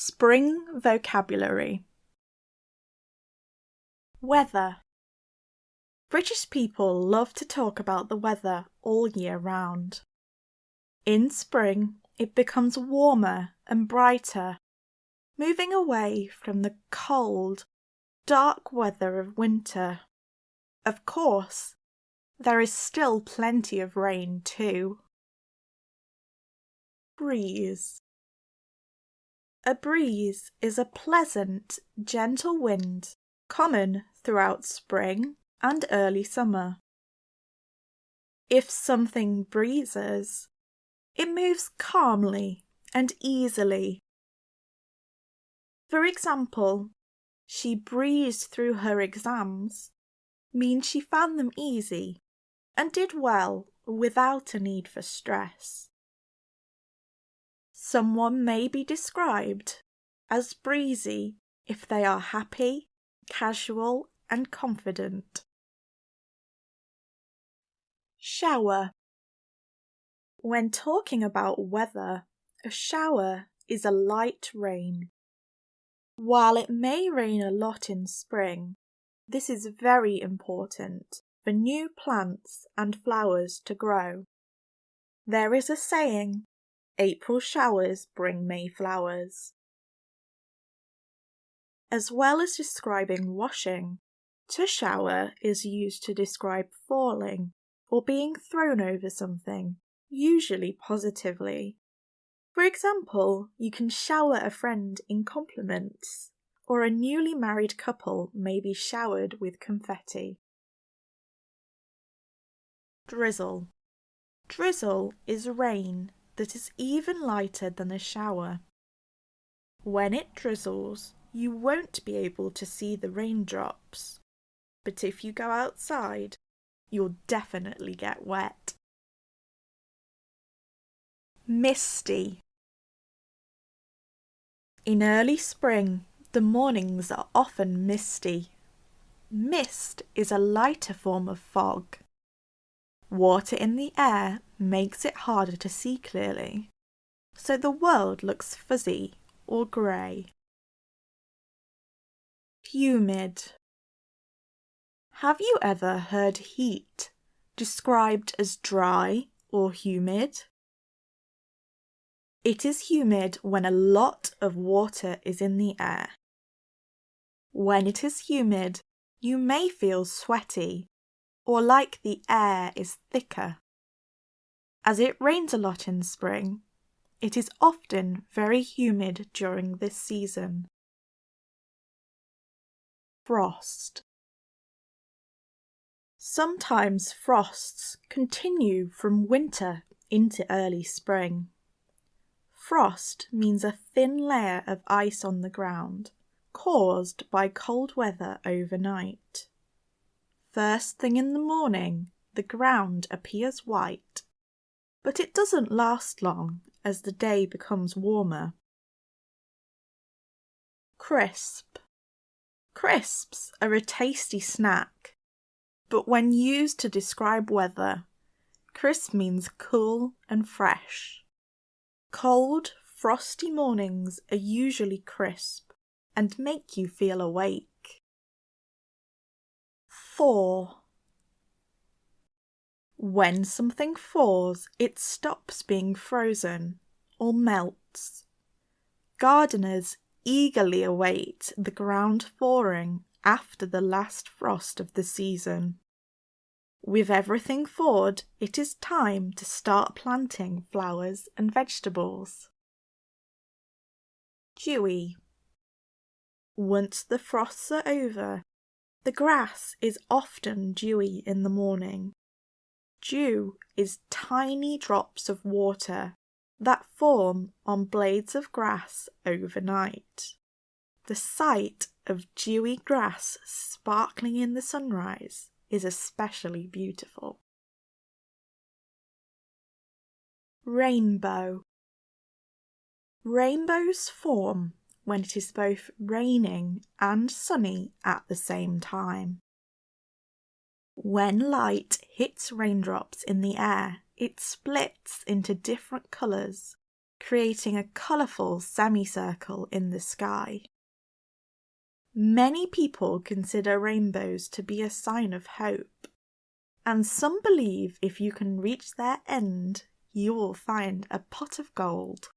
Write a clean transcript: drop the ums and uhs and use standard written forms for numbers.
Spring vocabulary. Weather. British people love to talk about the weather all year round. In spring, it becomes warmer and brighter, moving away from the cold, dark weather of winter. Of course, there is still plenty of rain too. Breeze. A breeze is a pleasant, gentle wind, common throughout spring and early summer. If something breezes, it moves calmly and easily. For example, she breezed through her exams means she found them easy and did well without a need for stress. Someone may be described as breezy if they are happy, casual, and confident. Shower. When talking about weather, a shower is a light rain. While it may rain a lot in spring, this is very important for new plants and flowers to grow. There is a saying, April showers bring May flowers. As well as describing washing, to shower is used to describe falling or being thrown over something, usually positively. For example, you can shower a friend in compliments, or a newly married couple may be showered with confetti. Drizzle. Drizzle is rain that is even lighter than a shower. When it drizzles, you won't be able to see the raindrops, but if you go outside, you'll definitely get wet. Misty. In early spring, the mornings are often misty. Mist is a lighter form of fog. Water in the air makes it harder to see clearly, so the world looks fuzzy or grey. Humid. Have you ever heard heat described as dry or humid? It is humid when a lot of water is in the air. When it is humid, you may feel sweaty or like the air is thicker. As it rains a lot in spring, it is often very humid during this season. Frost. Sometimes frosts continue from winter into early spring. Frost means a thin layer of ice on the ground, caused by cold weather overnight. First thing in the morning, the ground appears white, but it doesn't last long as the day becomes warmer. Crisp. Crisps are a tasty snack, but when used to describe weather, crisp means cool and fresh. Cold, frosty mornings are usually crisp and make you feel awake. Thaw. When something thaws, it stops being frozen or melts. Gardeners eagerly await the ground thawing after the last frost of the season. With everything thawed, it is time to start planting flowers and vegetables. Dewy. Once the frosts are over, the grass is often dewy in the morning. Dew is tiny drops of water that form on blades of grass overnight. The sight of dewy grass sparkling in the sunrise is especially beautiful. Rainbow. Rainbows form when it is both raining and sunny at the same time. When light hits raindrops in the air, it splits into different colours creating a colourful semicircle in the sky. Many people consider rainbows to be a sign of hope, and some believe if you can reach their end, you will find a pot of gold.